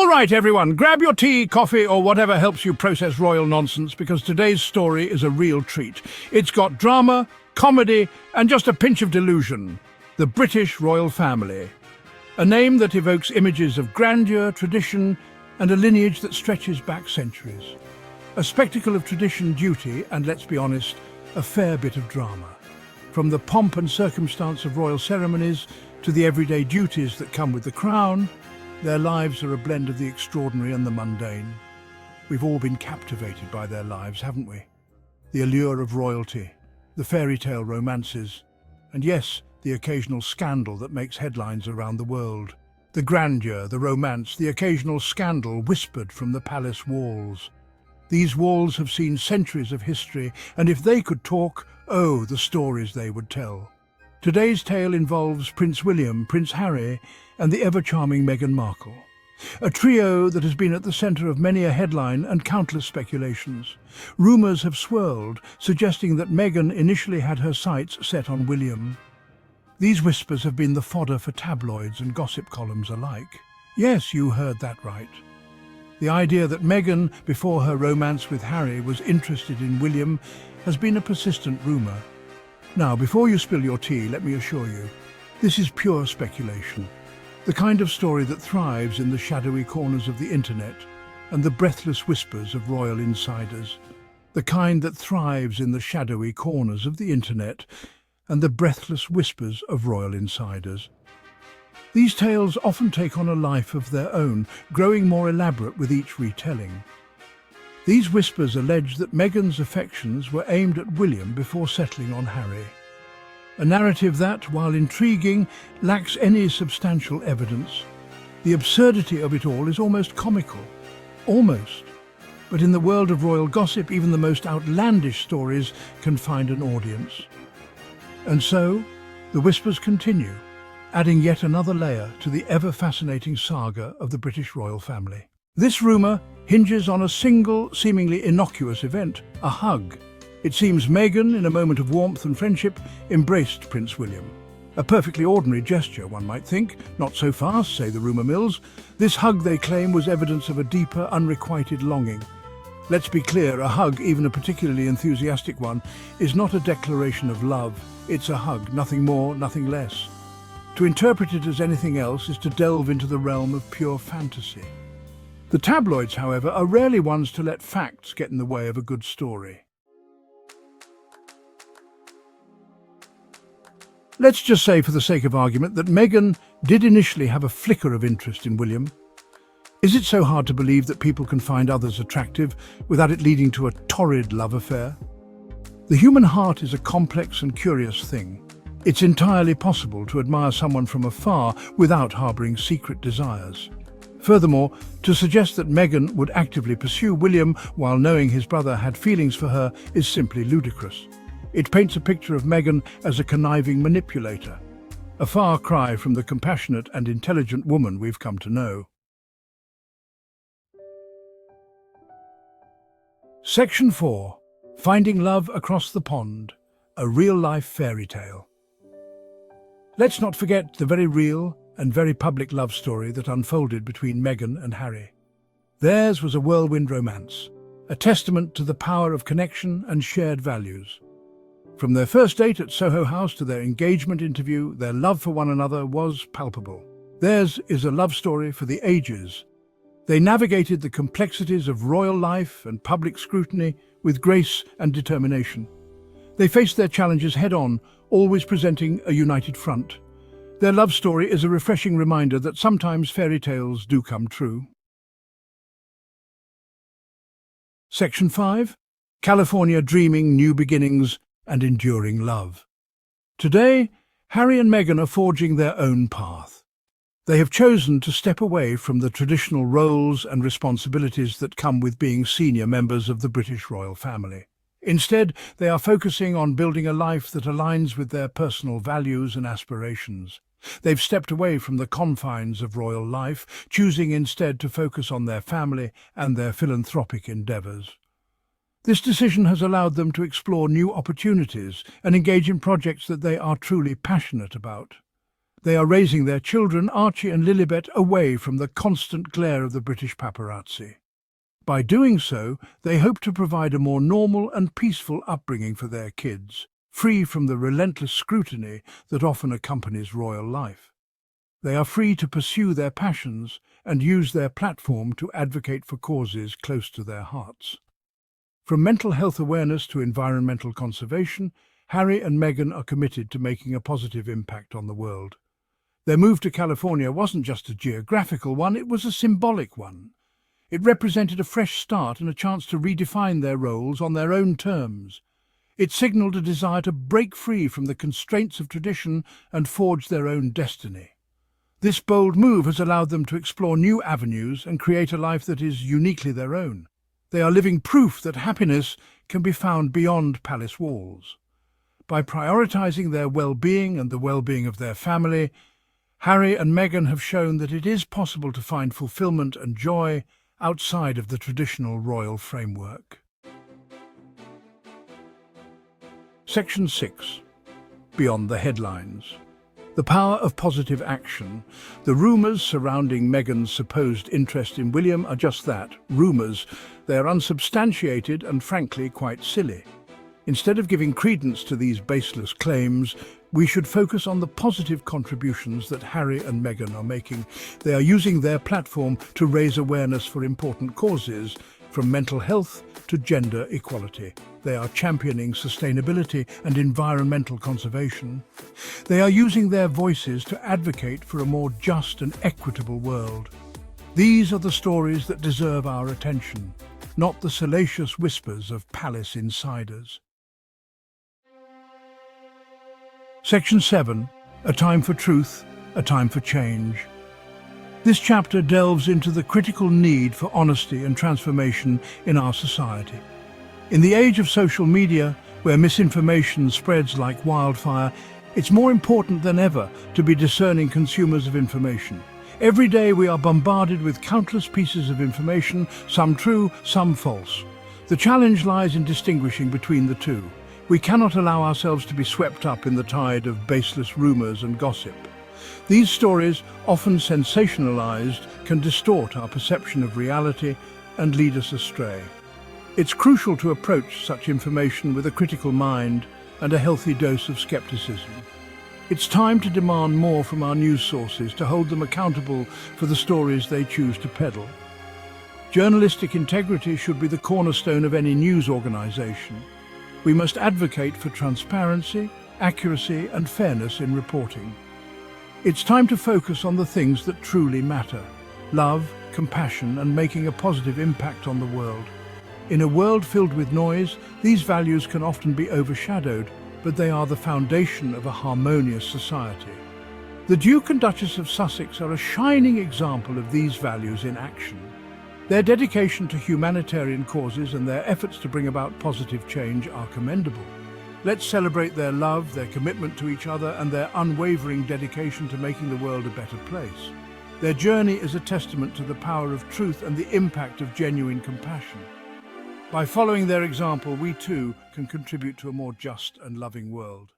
All right, everyone, grab your tea, coffee, or whatever helps you process royal nonsense, because today's story is a real treat. It's got drama, comedy, and just a pinch of delusion. The British royal family. A name that evokes images of grandeur, tradition, and a lineage that stretches back centuries. A spectacle of tradition, duty, and, let's be honest, a fair bit of drama. From the pomp and circumstance of royal ceremonies to the everyday duties that come with the crown, their lives are a blend of the extraordinary and the mundane. We've all been captivated by their lives, haven't we? The allure of royalty, the fairy tale romances, and yes, the occasional scandal that makes headlines around the world. The grandeur, the romance, the occasional scandal whispered from the palace walls. These walls have seen centuries of history, and if they could talk, oh, the stories they would tell. Today's tale involves Prince William, Prince Harry, and the ever-charming Meghan Markle. A trio that has been at the centre of many a headline and countless speculations. Rumours have swirled, suggesting that Meghan initially had her sights set on William. These whispers have been the fodder for tabloids and gossip columns alike. Yes, you heard that right. The idea that Meghan, before her romance with Harry, was interested in William has been a persistent rumour. Now, before you spill your tea, let me assure you, this is pure speculation. The kind of story that thrives in the shadowy corners of the internet and the breathless whispers of royal insiders. The kind that thrives in the shadowy corners of the internet and the breathless whispers of royal insiders. These tales often take on a life of their own, growing more elaborate with each retelling. These whispers allege that Meghan's affections were aimed at William before settling on Harry. A narrative that, while intriguing, lacks any substantial evidence. The absurdity of it all is almost comical. Almost. But in the world of royal gossip, even the most outlandish stories can find an audience. And so, the whispers continue, adding yet another layer to the ever-fascinating saga of the British royal family. This rumour hinges on a single, seemingly innocuous event, a hug. It seems Meghan, in a moment of warmth and friendship, embraced Prince William. A perfectly ordinary gesture, one might think. Not so fast, say the rumour mills. This hug, they claim, was evidence of a deeper, unrequited longing. Let's be clear, a hug, even a particularly enthusiastic one, is not a declaration of love. It's a hug, nothing more, nothing less. To interpret it as anything else is to delve into the realm of pure fantasy. The tabloids, however, are rarely ones to let facts get in the way of a good story. Let's just say, for the sake of argument, that Meghan did initially have a flicker of interest in William. Is it so hard to believe that people can find others attractive without it leading to a torrid love affair? The human heart is a complex and curious thing. It's entirely possible to admire someone from afar without harbouring secret desires. Furthermore, to suggest that Meghan would actively pursue William while knowing his brother had feelings for her is simply ludicrous. It paints a picture of Meghan as a conniving manipulator, a far cry from the compassionate and intelligent woman we've come to know. Section 4. Finding Love Across the Pond, a real-life fairy tale. Let's not forget the very real and very public love story that unfolded between Meghan and Harry. Theirs was a whirlwind romance, a testament to the power of connection and shared values. From their first date at Soho House to their engagement interview, their love for one another was palpable. Theirs is a love story for the ages. They navigated the complexities of royal life and public scrutiny with grace and determination. They faced their challenges head-on, always presenting a united front. Their love story is a refreshing reminder that sometimes fairy tales do come true. Section 5. California Dreaming New Beginnings and Enduring Love. Today, Harry and Meghan are forging their own path. They have chosen to step away from the traditional roles and responsibilities that come with being senior members of the British royal family. Instead, they are focusing on building a life that aligns with their personal values and aspirations. They've stepped away from the confines of royal life, choosing instead to focus on their family and their philanthropic endeavours. This decision has allowed them to explore new opportunities and engage in projects that they are truly passionate about. They are raising their children, Archie and Lilibet, away from the constant glare of the British paparazzi. By doing so, they hope to provide a more normal and peaceful upbringing for their kids, free from the relentless scrutiny that often accompanies royal life. They are free to pursue their passions and use their platform to advocate for causes close to their hearts. From mental health awareness to environmental conservation, Harry and Meghan are committed to making a positive impact on the world. Their move to California wasn't just a geographical one, it was a symbolic one. It represented a fresh start and a chance to redefine their roles on their own terms. It signaled a desire to break free from the constraints of tradition and forge their own destiny. This bold move has allowed them to explore new avenues and create a life that is uniquely their own. They are living proof that happiness can be found beyond palace walls. By prioritizing their well-being and the well-being of their family, Harry and Meghan have shown that it is possible to find fulfillment and joy outside of the traditional royal framework. Section 6. Beyond the headlines. The power of positive action. The rumours surrounding Meghan's supposed interest in William are just that, rumours. They are unsubstantiated and frankly quite silly. Instead of giving credence to these baseless claims, we should focus on the positive contributions that Harry and Meghan are making. They are using their platform to raise awareness for important causes, from mental health to gender equality. They are championing sustainability and environmental conservation. They are using their voices to advocate for a more just and equitable world. These are the stories that deserve our attention, not the salacious whispers of palace insiders. Section 7. A time for truth, a time for change. This chapter delves into the critical need for honesty and transformation in our society. In the age of social media, where misinformation spreads like wildfire, it's more important than ever to be discerning consumers of information. Every day we are bombarded with countless pieces of information, some true, some false. The challenge lies in distinguishing between the two. We cannot allow ourselves to be swept up in the tide of baseless rumors and gossip. These stories, often sensationalized, can distort our perception of reality and lead us astray. It's crucial to approach such information with a critical mind and a healthy dose of skepticism. It's time to demand more from our news sources, to hold them accountable for the stories they choose to peddle. Journalistic integrity should be the cornerstone of any news organization. We must advocate for transparency, accuracy, and fairness in reporting. It's time to focus on the things that truly matter: love, compassion, and making a positive impact on the world. In a world filled with noise, these values can often be overshadowed, but they are the foundation of a harmonious society. The Duke and Duchess of Sussex are a shining example of these values in action. Their dedication to humanitarian causes and their efforts to bring about positive change are commendable. Let's celebrate their love, their commitment to each other, and their unwavering dedication to making the world a better place. Their journey is a testament to the power of truth and the impact of genuine compassion. By following their example, we too can contribute to a more just and loving world.